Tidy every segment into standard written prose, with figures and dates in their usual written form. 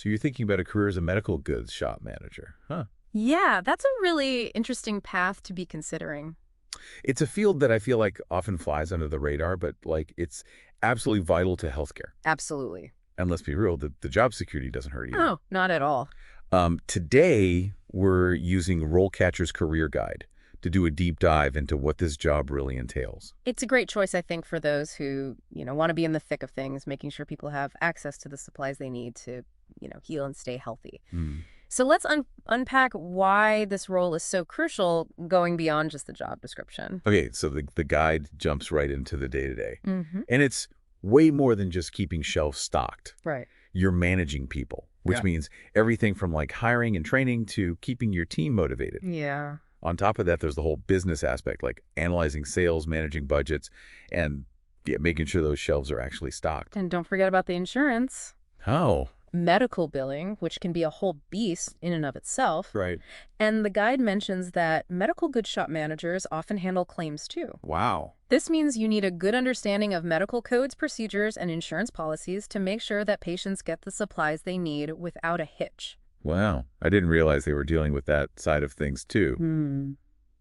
So you're thinking about a career as a medical goods shop manager, huh? Yeah, that's a really interesting path to be considering. It's a field that I feel like often flies under the radar, but it's absolutely vital to healthcare. Absolutely. And let's be real, the job security doesn't hurt either. Oh, not at all. Today, we're using RoleCatcher's career guide to do a deep dive into what this job really entails. It's a great choice, I think, for those who, want to be in the thick of things, making sure people have access to the supplies they need to, heal and stay healthy. Hmm. So let's unpack why this role is so crucial, going beyond just the job description. Okay, so the guide jumps right into the day-to-day. Mm-hmm. And it's way more than just keeping shelves stocked. Right. You're managing people, which means everything from hiring and training to keeping your team motivated. Yeah. On top of that, there's the whole business aspect, like analyzing sales, managing budgets, and making sure those shelves are actually stocked. And don't forget about the insurance. How? Medical billing, which can be a whole beast in and of itself. Right. And the guide mentions that medical goods shop managers often handle claims too. Wow. This means you need a good understanding of medical codes, procedures, and insurance policies to make sure that patients get the supplies they need without a hitch. Wow. I didn't realize they were dealing with that side of things too.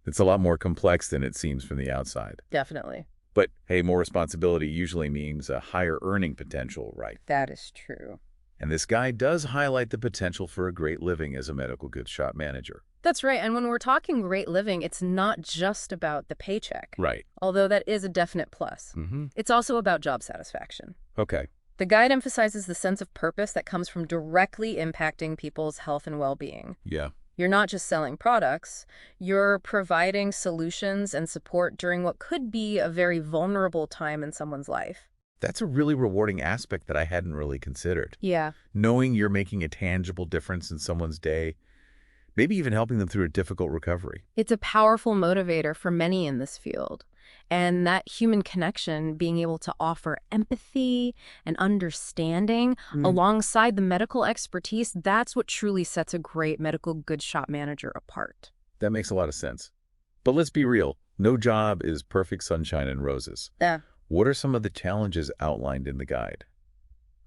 It's a lot more complex than it seems from the outside. Definitely. But hey, more responsibility usually means a higher earning potential, right? That is true. And this guide does highlight the potential for a great living as a medical goods shop manager. That's right. And when we're talking great living, it's not just about the paycheck. Right. Although that is a definite plus. It's also about job satisfaction. Okay. The guide emphasizes the sense of purpose that comes from directly impacting people's health and well-being. Yeah. You're not just selling products, you're providing solutions and support during what could be a very vulnerable time in someone's life. That's a really rewarding aspect that I hadn't really considered. Yeah. Knowing you're making a tangible difference in someone's day, maybe even helping them through a difficult recovery. It's a powerful motivator for many in this field. And that human connection, being able to offer empathy and understanding alongside the medical expertise, that's what truly sets a great medical goods shop manager apart. That makes a lot of sense. But let's be real, no job is perfect sunshine and roses. Yeah. What are some of the challenges outlined in the guide?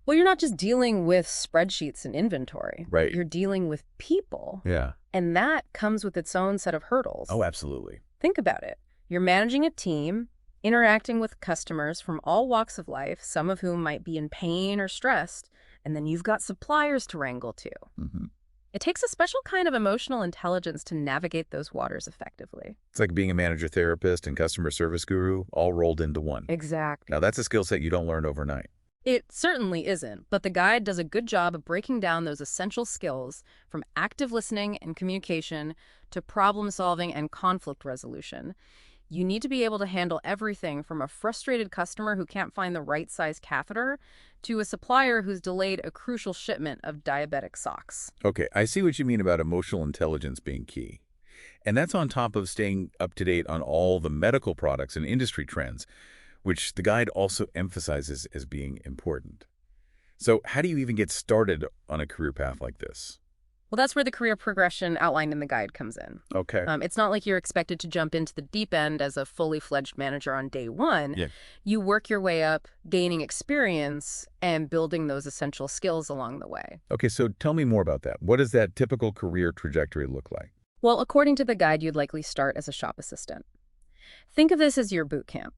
Well, you're not just dealing with spreadsheets and inventory. Right. You're dealing with people. Yeah. And that comes with its own set of hurdles. Oh, absolutely. Think about it. You're managing a team, interacting with customers from all walks of life, some of whom might be in pain or stressed, and then you've got suppliers to wrangle too. It takes a special kind of emotional intelligence to navigate those waters effectively. It's like being a manager therapist and customer service guru all rolled into one. Exactly. Now, that's a skill set you don't learn overnight. It certainly isn't, but the guide does a good job of breaking down those essential skills from active listening and communication to problem solving and conflict resolution. You need to be able to handle everything from a frustrated customer who can't find the right size catheter to a supplier who's delayed a crucial shipment of diabetic socks. Okay, I see what you mean about emotional intelligence being key. And that's on top of staying up to date on all the medical products and industry trends, which the guide also emphasizes as being important. So how do you even get started on a career path like this? Well, that's where the career progression outlined in the guide comes in. Okay. It's not like you're expected to jump into the deep end as a fully fledged manager on day one. Yeah. You work your way up, gaining experience and building those essential skills along the way. Okay, so tell me more about that. What does that typical career trajectory look like? Well, according to the guide, you'd likely start as a shop assistant. Think of this as your boot camp.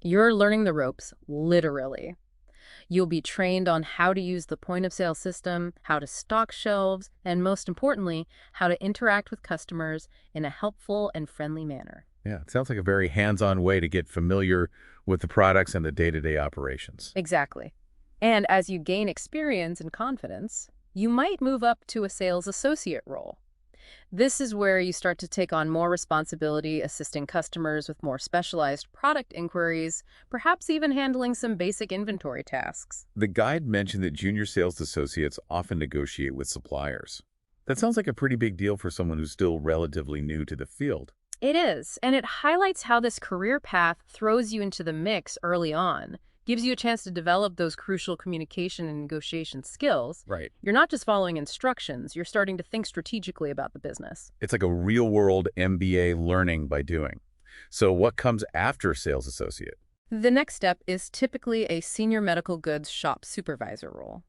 You're learning the ropes, literally. You'll be trained on how to use the point-of-sale system, how to stock shelves, and most importantly, how to interact with customers in a helpful and friendly manner. Yeah, it sounds like a very hands-on way to get familiar with the products and the day-to-day operations. Exactly. And as you gain experience and confidence, you might move up to a sales associate role. This is where you start to take on more responsibility, assisting customers with more specialized product inquiries, perhaps even handling some basic inventory tasks. The guide mentioned that junior sales associates often negotiate with suppliers. That sounds like a pretty big deal for someone who's still relatively new to the field. It is, and it highlights how this career path throws you into the mix early on, gives you a chance to develop those crucial communication and negotiation skills. Right. You're not just following instructions, you're starting to think strategically about the business. It's like a real-world MBA learning by doing. So what comes after sales associate? The next step is typically a senior medical goods shop supervisor role.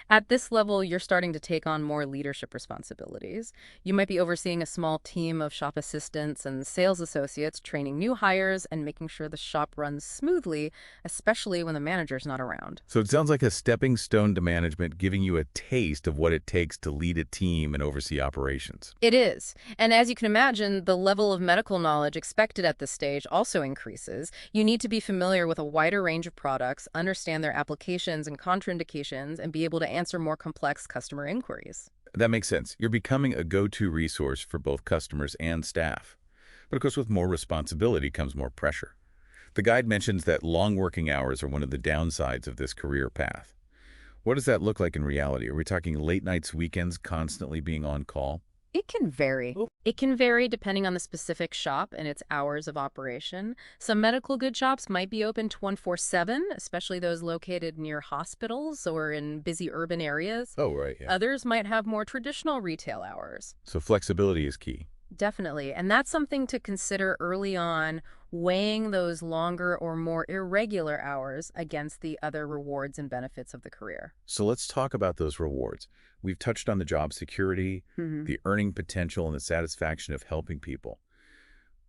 At this level, you're starting to take on more leadership responsibilities. You might be overseeing a small team of shop assistants and sales associates, training new hires and making sure the shop runs smoothly, especially when the manager's not around. So it sounds like a stepping stone to management, giving you a taste of what it takes to lead a team and oversee operations. It is. And as you can imagine, the level of medical knowledge expected at this stage also increases. You need to be familiar with a wider range of products, understand their applications and contraindications, and be able to answer more complex customer inquiries. That makes sense. You're becoming a go-to resource for both customers and staff. But of course, with more responsibility comes more pressure. The guide mentions that long working hours are one of the downsides of this career path. What does that look like in reality? Are we talking late nights, weekends, constantly being on call? It can vary. It can vary depending on the specific shop and its hours of operation. Some medical goods shops might be open 24/7, especially those located near hospitals or in busy urban areas. Oh, right, yeah. Others might have more traditional retail hours. So flexibility is key. Definitely. And that's something to consider early on, weighing those longer or more irregular hours against the other rewards and benefits of the career. So let's talk about those rewards. We've touched on the job security, Mhm. the earning potential, and the satisfaction of helping people.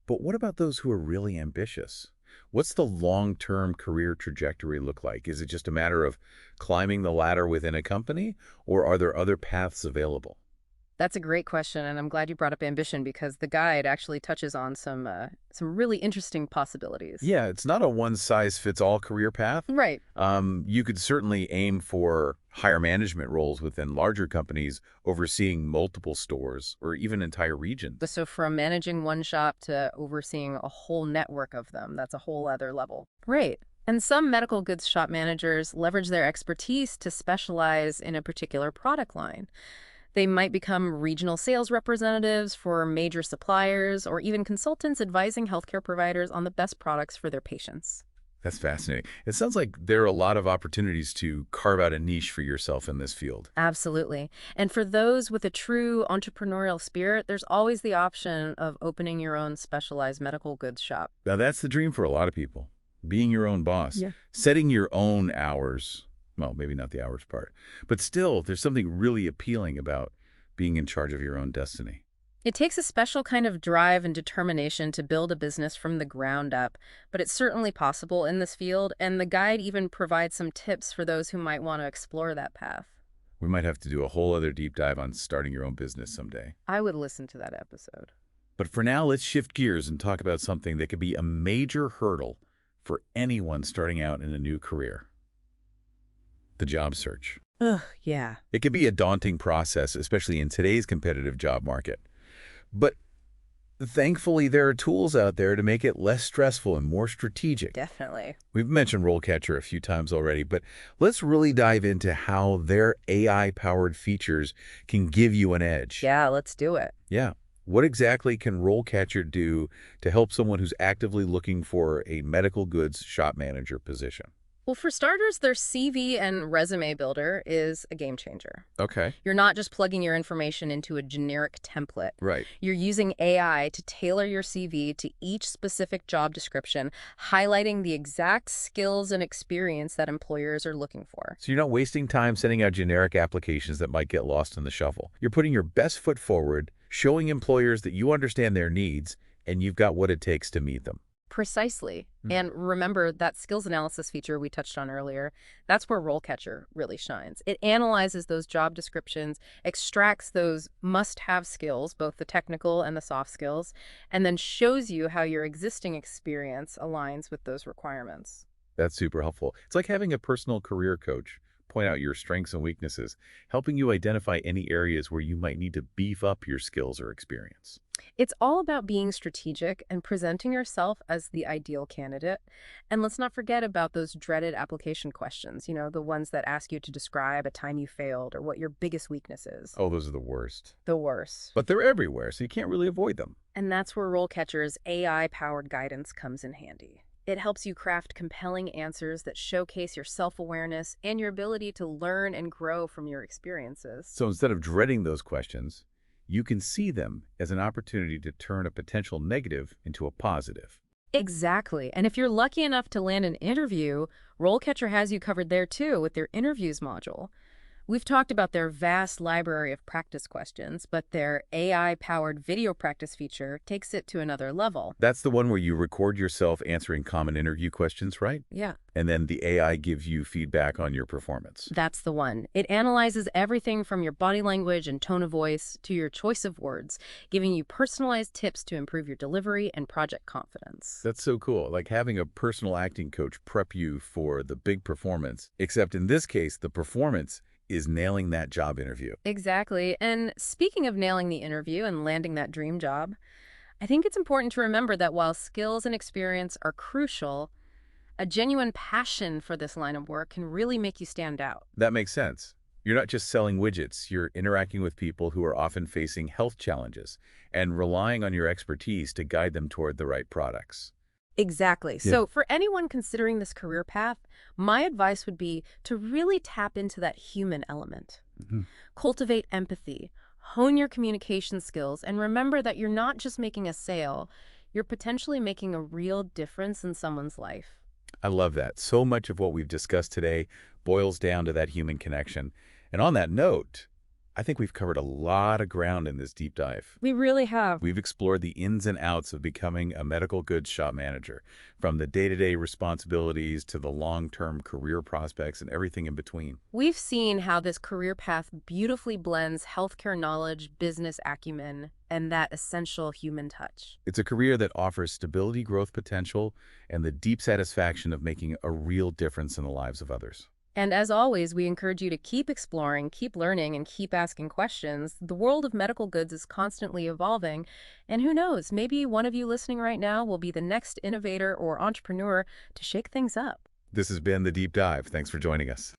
But what about those who are really ambitious? What's the long-term career trajectory look like? Is it just a matter of climbing the ladder within a company, or are there other paths available? That's a great question, and I'm glad you brought up ambition because the guide actually touches on some really interesting possibilities. Yeah, it's not a one-size-fits-all career path. Right. You could certainly aim for higher management roles within larger companies, overseeing multiple stores or even entire regions. So from managing one shop to overseeing a whole network of them, that's a whole other level. Right. And some medical goods shop managers leverage their expertise to specialize in a particular product line. They might become regional sales representatives for major suppliers or even consultants advising healthcare providers on the best products for their patients. That's fascinating. It sounds like there are a lot of opportunities to carve out a niche for yourself in this field. Absolutely. And for those with a true entrepreneurial spirit, there's always the option of opening your own specialized medical goods shop. Now, that's the dream for a lot of people, being your own boss, Yeah. setting your own hours. Well, maybe not the hours part, but still, there's something really appealing about being in charge of your own destiny. It takes a special kind of drive and determination to build a business from the ground up, but it's certainly possible in this field, and the guide even provides some tips for those who might want to explore that path. We might have to do a whole other deep dive on starting your own business someday. I would listen to that episode. But for now, let's shift gears and talk about something that could be a major hurdle for anyone starting out in a new career: the job search. Ugh, yeah. It can be a daunting process, especially in today's competitive job market. But thankfully, there are tools out there to make it less stressful and more strategic. Definitely. We've mentioned RoleCatcher a few times already, but let's really dive into how their AI-powered features can give you an edge. Yeah, let's do it. Yeah. What exactly can RoleCatcher do to help someone who's actively looking for a medical goods shop manager position? Well, for starters, their CV and resume builder is a game changer. Okay. You're not just plugging your information into a generic template. Right. You're using AI to tailor your CV to each specific job description, highlighting the exact skills and experience that employers are looking for. So you're not wasting time sending out generic applications that might get lost in the shuffle. You're putting your best foot forward, showing employers that you understand their needs, and you've got what it takes to meet them. Precisely. And remember that skills analysis feature we touched on earlier, that's where RoleCatcher really shines. It analyzes those job descriptions, extracts those must-have skills, both the technical and the soft skills, and then shows you how your existing experience aligns with those requirements. That's super helpful. It's like having a personal career coach point out your strengths and weaknesses, helping you identify any areas where you might need to beef up your skills or experience. It's all about being strategic and presenting yourself as the ideal candidate. And let's not forget about those dreaded application questions, the ones that ask you to describe a time you failed or what your biggest weakness is. Oh, those are the worst. The worst. But they're everywhere, so you can't really avoid them. And that's where RoleCatcher's AI-powered guidance comes in handy. It helps you craft compelling answers that showcase your self-awareness and your ability to learn and grow from your experiences. So instead of dreading those questions, you can see them as an opportunity to turn a potential negative into a positive. Exactly. And if you're lucky enough to land an interview, RoleCatcher has you covered there too with their interviews module. We've talked about their vast library of practice questions, but their AI-powered video practice feature takes it to another level. That's the one where you record yourself answering common interview questions, right? Yeah. And then the AI gives you feedback on your performance. That's the one. It analyzes everything from your body language and tone of voice to your choice of words, giving you personalized tips to improve your delivery and project confidence. That's so cool, like having a personal acting coach prep you for the big performance, except in this case, the performance is nailing that job interview. Exactly. And speaking of nailing the interview and landing that dream job, I think it's important to remember that while skills and experience are crucial, a genuine passion for this line of work can really make you stand out. That makes sense. You're not just selling widgets, you're interacting with people who are often facing health challenges and relying on your expertise to guide them toward the right products. Exactly. Yeah. So for anyone considering this career path, my advice would be to really tap into that human element. Mhm. Cultivate empathy, hone your communication skills, and remember that you're not just making a sale, you're potentially making a real difference in someone's life. I love that. So much of what we've discussed today boils down to that human connection. And on that note, I think we've covered a lot of ground in this deep dive. We really have. We've explored the ins and outs of becoming a medical goods shop manager, from the day-to-day responsibilities to the long-term career prospects and everything in between. We've seen how this career path beautifully blends healthcare knowledge, business acumen, and that essential human touch. It's a career that offers stability, growth potential, and the deep satisfaction of making a real difference in the lives of others. And as always, we encourage you to keep exploring, keep learning, and keep asking questions. The world of medical goods is constantly evolving, and who knows, maybe one of you listening right now will be the next innovator or entrepreneur to shake things up. This has been The Deep Dive. Thanks for joining us.